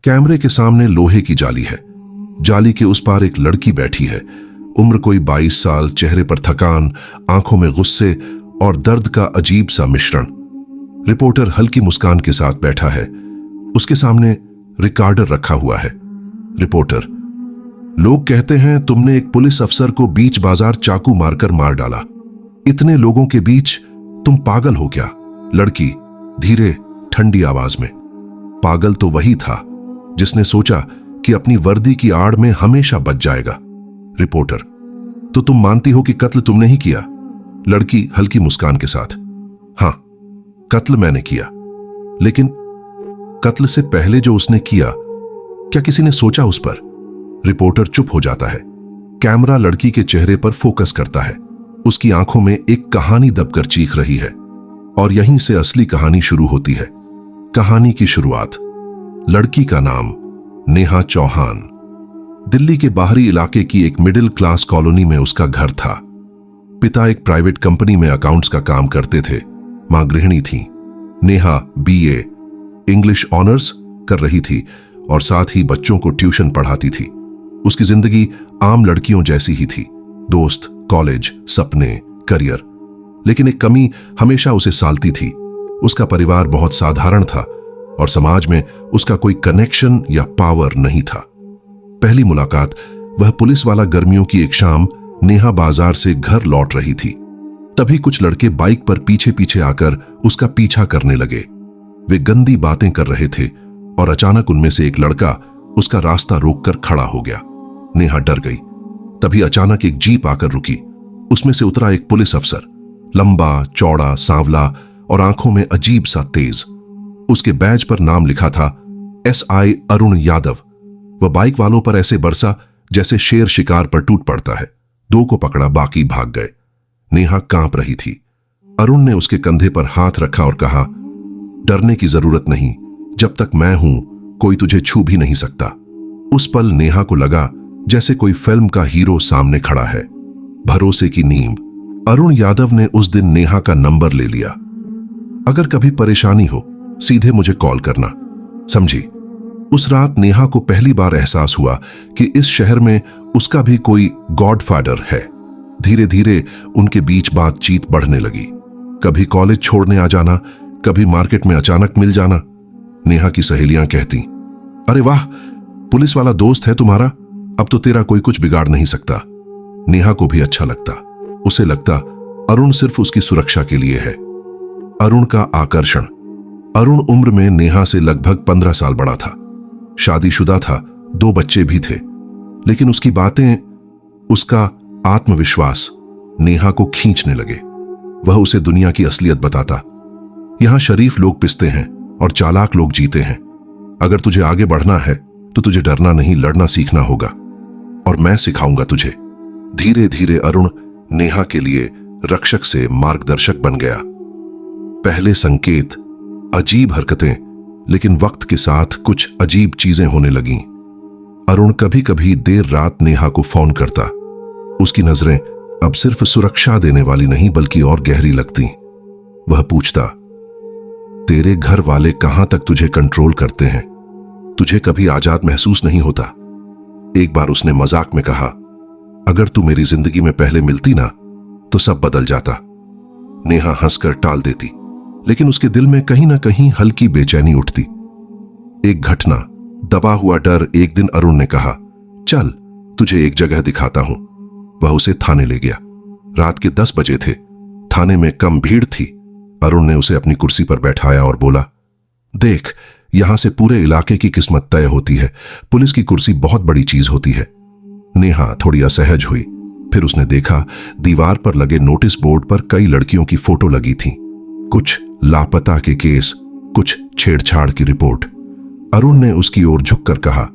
कैमरे के सामने लोहे की जाली है। जाली के उस पार एक लड़की बैठी है। उम्र कोई 22 साल, चेहरे पर थकान, आंखों में गुस्से और दर्द का अजीब सा मिश्रण। रिपोर्टर हल्की मुस्कान के साथ बैठा है। उसके सामने रिकॉर्डर रखा हुआ है। रिपोर्टर: लोग कहते हैं तुमने एक पुलिस अफसर को बीच बाजार चाकू मारकर मार डाला। इतने लोगों के बीच तुम पागल हो क्या? लड़की धीरे ठंडी आवाज में: पागल तो वही था जिसने सोचा कि अपनी वर्दी की आड़ में हमेशा बच जाएगा। रिपोर्टर: तो तुम मानती हो कि कत्ल तुमने ही किया? लड़की हल्की मुस्कान के साथ: हां, कत्ल मैंने किया, लेकिन कत्ल से पहले जो उसने किया, क्या किसी ने सोचा उस पर? रिपोर्टर चुप हो जाता है। कैमरा लड़की के चेहरे पर फोकस करता है। उसकी आंखों में एक कहानी दबकर चीख रही है और यहीं से असली कहानी शुरू होती है। कहानी की शुरुआत: लड़की का नाम नेहा चौहान। दिल्ली के बाहरी इलाके की एक मिडिल क्लास कॉलोनी में उसका घर था। पिता एक प्राइवेट कंपनी में अकाउंट्स का काम करते थे। मां गृहिणी थी। नेहा BA इंग्लिश ऑनर्स कर रही थी और साथ ही बच्चों को ट्यूशन पढ़ाती थी। उसकी जिंदगी आम लड़कियों जैसी ही थी। दोस्त, कॉलेज, सपने, करियर। लेकिन एक कमी हमेशा उसे सालती थी। उसका परिवार बहुत साधारण था और समाज में उसका कोई कनेक्शन या पावर नहीं था। पहली मुलाकात: वह पुलिस वाला गर्मियों की एक शाम नेहा बाजार से घर लौट रही थी। तभी कुछ लड़के बाइक पर पीछे पीछे आकर उसका पीछा करने लगे। वे गंदी बातें कर रहे थे और अचानक उनमें से एक लड़का उसका रास्ता रोककर खड़ा हो गया। नेहा डर गई। तभी अचानक एक जीप आकर रुकी। उसमें से उतरा एक पुलिस अफसर, लंबा, चौड़ा, सांवला और आंखों में अजीब सा तेज। उसके बैज पर नाम लिखा था SI अरुण यादव। वह बाइक वालों पर ऐसे बरसा जैसे शेर शिकार पर टूट पड़ता है। 2 को पकड़ा, बाकी भाग गए। नेहा कांप रही थी। अरुण ने उसके कंधे पर हाथ रखा और कहा, डरने की जरूरत नहीं, जब तक मैं हूं कोई तुझे छू भी नहीं सकता। उस पल नेहा को लगा जैसे कोई फिल्म का हीरो सामने खड़ा है। भरोसे की नींव। अरुण यादव ने उस दिन नेहा का नंबर ले लिया। अगर कभी परेशानी हो सीधे मुझे कॉल करना, समझी? उस रात नेहा को पहली बार एहसास हुआ कि इस शहर में उसका भी कोई गॉडफादर है। धीरे धीरे उनके बीच बातचीत बढ़ने लगी। कभी कॉलेज छोड़ने आ जाना, कभी मार्केट में अचानक मिल जाना। नेहा की सहेलियां कहती, अरे वाह, पुलिस वाला दोस्त है तुम्हारा, अब तो तेरा कोई कुछ बिगाड़ नहीं सकता। नेहा को भी अच्छा लगता। उसे लगता अरुण सिर्फ उसकी सुरक्षा के लिए है। अरुण का आकर्षण। अरुण उम्र में नेहा से लगभग 15 साल बड़ा था। शादीशुदा था, 2 बच्चे भी थे। लेकिन उसकी बातें, उसका आत्मविश्वास नेहा को खींचने लगे। वह उसे दुनिया की असलियत बताता। यहां शरीफ लोग पिसते हैं और चालाक लोग जीते हैं। अगर तुझे आगे बढ़ना है तो तुझे डरना नहीं, लड़ना सीखना होगा, और मैं सिखाऊंगा तुझे। धीरे धीरे अरुण नेहा के लिए रक्षक से मार्गदर्शक बन गया। पहले संकेत, अजीब हरकतें, लेकिन वक्त के साथ कुछ अजीब चीजें होने लगीं। अरुण कभी कभी देर रात नेहा को फोन करता। उसकी नजरें अब सिर्फ सुरक्षा देने वाली नहीं बल्कि और गहरी लगती। वह पूछता, तेरे घर वाले कहां तक तुझे कंट्रोल करते हैं? तुझे कभी आजाद महसूस नहीं होता? एक बार उसने मजाक में कहा, अगर तू मेरी जिंदगी में पहले मिलती ना तो सब बदल जाता। नेहा हंसकर टाल देती, लेकिन उसके दिल में कहीं ना कहीं हल्की बेचैनी उठती। एक घटना, दबा हुआ डर। एक दिन अरुण ने कहा, चल तुझे एक जगह दिखाता हूं। वह उसे थाने ले गया। रात के 10 बजे थे। थाने में कम भीड़ थी। अरुण ने उसे अपनी कुर्सी पर बैठाया और बोला, देख, यहां से पूरे इलाके की किस्मत तय होती है। पुलिस की कुर्सी बहुत बड़ी चीज होती है। नेहा थोड़ी असहज हुई। फिर उसने देखा, दीवार पर लगे नोटिस बोर्ड पर कई लड़कियों की फोटो लगी थी। कुछ लापता के केस, कुछ छेड़छाड़ की रिपोर्ट। अरुण ने उसकी ओर झुककर कहा,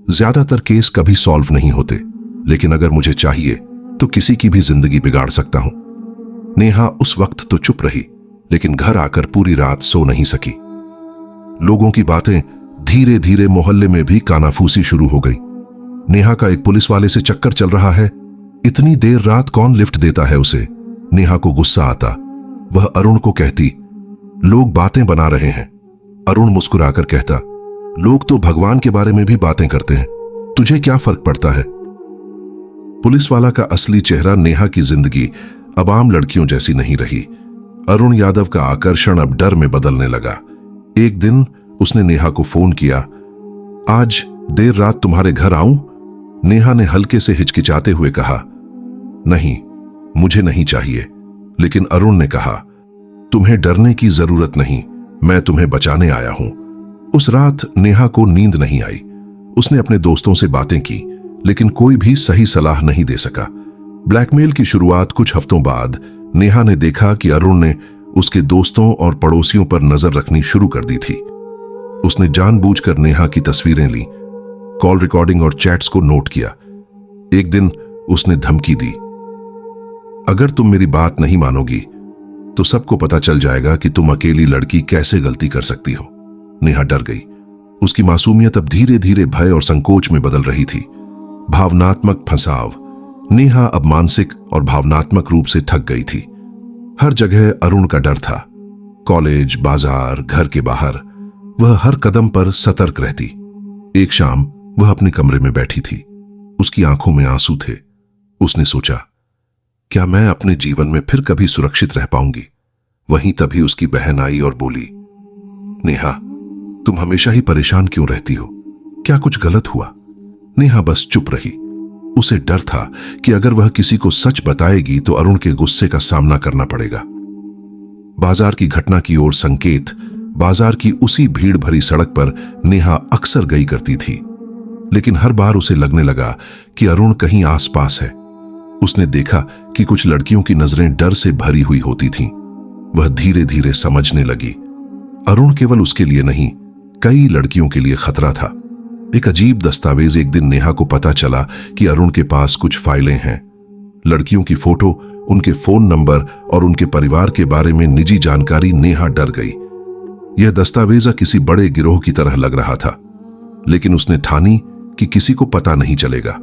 ज्यादातर केस कभी सॉल्व नहीं होते, लेकिन अगर मुझे चाहिए तो किसी की भी जिंदगी बिगाड़ सकता हूं। नेहा उस वक्त तो चुप रही, लेकिन घर आकर पूरी रात सो नहीं सकी। लोगों की बातें धीरे धीरे मोहल्ले में भी कानाफूसी शुरू हो गई। नेहा का एक पुलिस वाले से चक्कर चल रहा है। इतनी देर रात कौन लिफ्ट देता है उसे? नेहा को गुस्सा आता। वह अरुण को कहती, लोग बातें बना रहे हैं। अरुण मुस्कुराकर कहता, लोग तो भगवान के बारे में भी बातें करते हैं, तुझे क्या फर्क पड़ता है? पुलिस वाला का असली चेहरा नेहा की जिंदगी अब आम लड़कियों जैसी नहीं रही। अरुण यादव का आकर्षण अब डर में बदलने लगा। एक दिन उसने नेहा को फोन किया। आज देर रात तुम्हारे घर आऊं? नेहा ने हल्के से हिचकिचाते हुए कहा, नहीं, मुझे नहीं चाहिए। लेकिन अरुण ने कहा, तुम्हें डरने की जरूरत नहीं, मैं तुम्हें बचाने आया हूं। उस रात नेहा को नींद नहीं आई। उसने अपने दोस्तों से बातें की, लेकिन कोई भी सही सलाह नहीं दे सका। ब्लैकमेल की शुरुआत कुछ हफ्तों बाद नेहा ने देखा कि अरुण ने उसके दोस्तों और पड़ोसियों पर नजर रखनी शुरू कर दी थी। उसने जानबूझकर नेहा की तस्वीरें ली, कॉल रिकॉर्डिंग और चैट्स को नोट किया। एक दिन उसने धमकी दी, अगर तुम मेरी बात नहीं मानोगी तो सबको पता चल जाएगा कि तुम अकेली लड़की कैसे गलती कर सकती हो। नेहा डर गई। उसकी मासूमियत अब धीरे धीरे भय और संकोच में बदल रही थी। भावनात्मक फंसाव। नेहा अब मानसिक और भावनात्मक रूप से थक गई थी। हर जगह अरुण का डर था। कॉलेज, बाजार, घर के बाहर वह हर कदम पर सतर्क रहती। एक शाम वह अपने कमरे में बैठी थी। उसकी आंखों में आंसू थे। उसने सोचा, क्या मैं अपने जीवन में फिर कभी सुरक्षित रह पाऊंगी? वहीं तभी उसकी बहन आई और बोली, नेहा, तुम हमेशा ही परेशान क्यों रहती हो? क्या कुछ गलत हुआ? नेहा बस चुप रही। उसे डर था कि अगर वह किसी को सच बताएगी तो अरुण के गुस्से का सामना करना पड़ेगा। बाजार की घटना की ओर संकेत। बाजार की उसी भीड़ भरी सड़क पर नेहा अक्सर गई करती थी, लेकिन हर बार उसे लगने लगा कि अरुण कहीं आसपास है। उसने देखा कि कुछ लड़कियों की नजरें डर से भरी हुई होती थीं। वह धीरे धीरे समझने लगी, अरुण केवल उसके लिए नहीं, कई लड़कियों के लिए खतरा था। एक अजीब दस्तावेज। एक दिन नेहा को पता चला कि अरुण के पास कुछ फाइलें हैं। लड़कियों की फोटो, उनके फोन नंबर और उनके परिवार के बारे में निजी जानकारी। नेहा डर गई। यह दस्तावेज किसी बड़े गिरोह की तरह लग रहा था, लेकिन उसने ठानी कि किसी को पता नहीं चलेगा।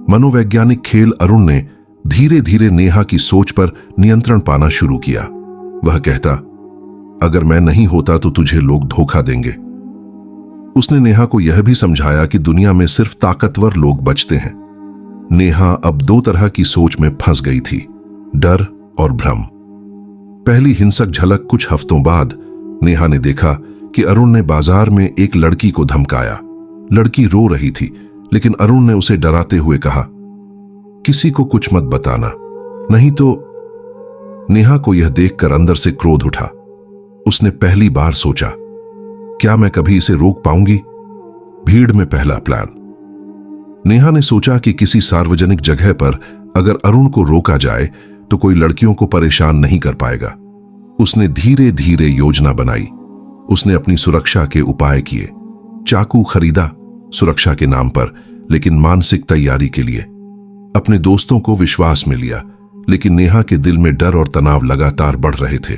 मनोवैज्ञानिक खेल। अरुण ने धीरे धीरे नेहा की सोच पर नियंत्रण पाना शुरू किया। वह कहता, अगर मैं नहीं होता तो तुझे लोग धोखा देंगे। उसने नेहा को यह भी समझाया कि दुनिया में सिर्फ ताकतवर लोग बचते हैं। नेहा अब दो तरह की सोच में फंस गई थी, डर और भ्रम। पहली हिंसक झलक कुछ हफ्तों बाद नेहा ने देखा कि अरुण ने बाजार में एक लड़की को धमकाया। लड़की रो रही थी, लेकिन अरुण ने उसे डराते हुए कहा, किसी को कुछ मत बताना, नहीं तो। नेहा को यह देखकर अंदर से क्रोध उठा। उसने पहली बार सोचा, क्या मैं कभी इसे रोक पाऊंगी? भीड़ में पहला प्लान। नेहा ने सोचा कि किसी सार्वजनिक जगह पर अगर अरुण को रोका जाए तो कोई लड़कियों को परेशान नहीं कर पाएगा। उसने धीरे धीरे योजना बनाई। उसने अपनी सुरक्षा के उपाय किए। चाकू खरीदा सुरक्षा के नाम पर, लेकिन मानसिक तैयारी के लिए। अपने दोस्तों को विश्वास में लिया, लेकिन नेहा के दिल में डर और तनाव लगातार बढ़ रहे थे।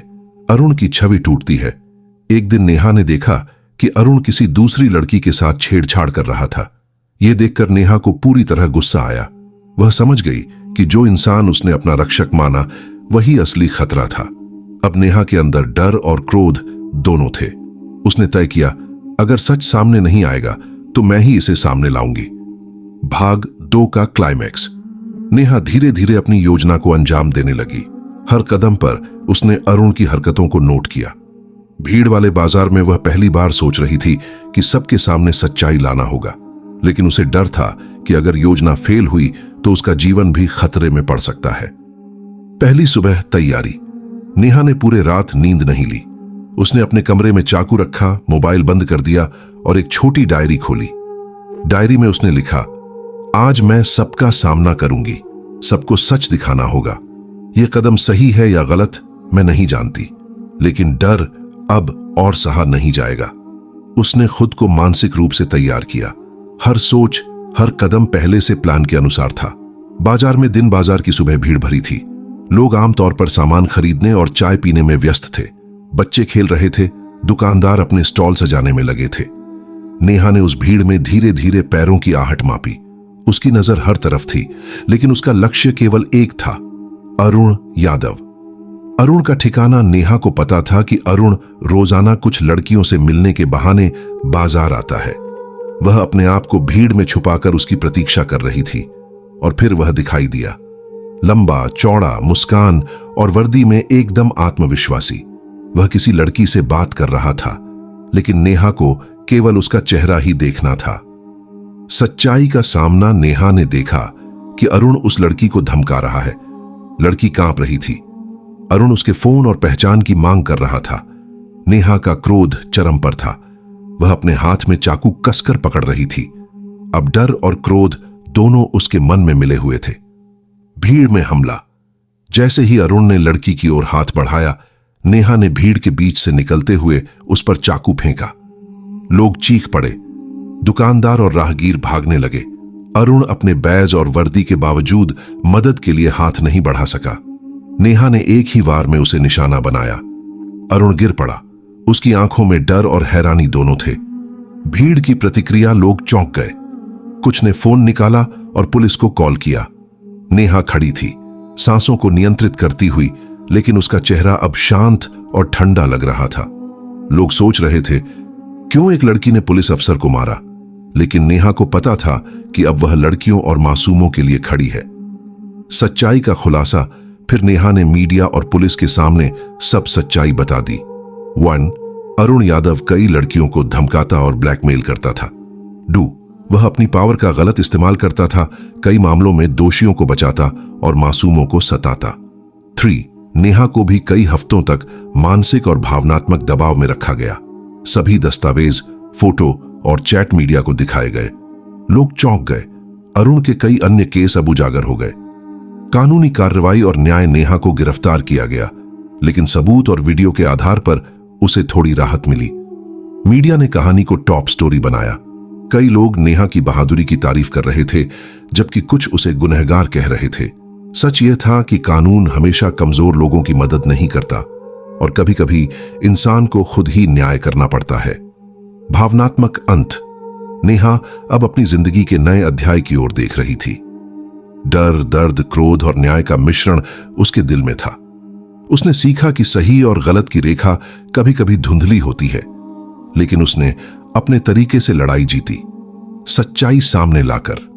अरुण की छवि टूटती है। एक दिन नेहा ने देखा कि अरुण किसी दूसरी लड़की के साथ छेड़छाड़ कर रहा था। यह देखकर नेहा को पूरी तरह गुस्सा आया। वह समझ गई कि जो इंसान उसने अपना रक्षक माना वही असली खतरा था। अब नेहा के अंदर डर और क्रोध दोनों थे। उसने तय किया, अगर सच सामने नहीं आएगा तो मैं ही इसे सामने लाऊंगी। भाग 2 का क्लाइमैक्स। नेहा धीरे धीरे अपनी योजना को अंजाम देने लगी। हर कदम पर उसने अरुण की हरकतों को नोट किया। भीड़ वाले बाजार में वह पहली बार सोच रही थी कि सबके सामने सच्चाई लाना होगा, लेकिन उसे डर था कि अगर योजना फेल हुई तो उसका जीवन भी खतरे में पड़ सकता है। पहली सुबह तैयारी। नेहा ने पूरे रात नींद नहीं ली। उसने अपने कमरे में चाकू रखा, मोबाइल बंद कर दिया और एक छोटी डायरी खोली। डायरी में उसने लिखा, आज मैं सबका सामना करूंगी, सबको सच दिखाना होगा। यह कदम सही है या गलत मैं नहीं जानती, लेकिन डर अब और सहा नहीं जाएगा। उसने खुद को मानसिक रूप से तैयार किया। हर सोच, हर कदम पहले से प्लान के अनुसार था। बाजार में दिन बाजार की सुबह भीड़ भरी थी। लोग आमतौर पर सामान खरीदने और चाय पीने में व्यस्त थे। बच्चे खेल रहे थे, दुकानदार अपने स्टॉल सजाने में लगे थे। नेहा ने उस भीड़ में धीरे धीरे पैरों की आहट मापी। उसकी नजर हर तरफ थी, लेकिन उसका लक्ष्य केवल एक था, अरुण यादव। अरुण का ठिकाना नेहा को पता था कि अरुण रोजाना कुछ लड़कियों से मिलने के बहाने बाजार आता है। वह अपने आप को भीड़ में छुपाकर उसकी प्रतीक्षा कर रही थी और फिर वह दिखाई दिया, लंबा चौड़ा, मुस्कान और वर्दी में एकदम आत्मविश्वासी। वह किसी लड़की से बात कर रहा था, लेकिन नेहा को केवल उसका चेहरा ही देखना था। सच्चाई का सामना नेहा ने देखा कि अरुण उस लड़की को धमका रहा है। लड़की कांप रही थी। अरुण उसके फोन और पहचान की मांग कर रहा था। नेहा का क्रोध चरम पर था। वह अपने हाथ में चाकू कसकर पकड़ रही थी। अब डर और क्रोध दोनों उसके मन में मिले हुए थे। भीड़ में हमला। जैसे ही अरुण ने लड़की की ओर हाथ बढ़ाया, नेहा ने भीड़ के बीच से निकलते हुए उस पर चाकू फेंका। लोग चीख पड़े। दुकानदार और राहगीर भागने लगे। अरुण अपने बैज और वर्दी के बावजूद मदद के लिए हाथ नहीं बढ़ा सका। नेहा ने एक ही वार में उसे निशाना बनाया। अरुण गिर पड़ा। उसकी आंखों में डर और हैरानी दोनों थे। भीड़ की प्रतिक्रिया, लोग चौंक गए। कुछ ने फोन निकाला और पुलिस को कॉल किया। नेहा खड़ी थी, सांसों को नियंत्रित करती हुई, लेकिन उसका चेहरा अब शांत और ठंडा लग रहा था। लोग सोच रहे थे, क्यों एक लड़की ने पुलिस अफसर को मारा? लेकिन नेहा को पता था कि अब वह लड़कियों और मासूमों के लिए खड़ी है। सच्चाई का खुलासा। फिर नेहा ने मीडिया और पुलिस के सामने सब सच्चाई बता दी। 1. अरुण यादव कई लड़कियों को धमकाता और ब्लैकमेल करता था। 2. वह अपनी पावर का गलत इस्तेमाल करता था, कई मामलों में दोषियों को बचाता और मासूमों को सताता। 3. नेहा को भी कई हफ्तों तक मानसिक और भावनात्मक दबाव में रखा गया। सभी दस्तावेज, फोटो और चैट मीडिया को दिखाए गए। लोग चौंक गए। अरुण के कई अन्य केस अब उजागर हो गए। कानूनी कार्रवाई और न्याय। नेहा को गिरफ्तार किया गया, लेकिन सबूत और वीडियो के आधार पर उसे थोड़ी राहत मिली। मीडिया ने कहानी को टॉप स्टोरी बनाया। कई लोग नेहा की बहादुरी की तारीफ कर रहे थे, जबकि कुछ उसे गुनहगार कह रहे थे। सच यह था कि कानून हमेशा कमजोर लोगों की मदद नहीं करता और कभी-कभी इंसान को खुद ही न्याय करना पड़ता है। भावनात्मक अंत। नेहा अब अपनी जिंदगी के नए अध्याय की ओर देख रही थी। डर, दर्द, क्रोध और न्याय का मिश्रण उसके दिल में था। उसने सीखा कि सही और गलत की रेखा कभी-कभी धुंधली होती है, लेकिन उसने अपने तरीके से लड़ाई जीती, सच्चाई सामने लाकर।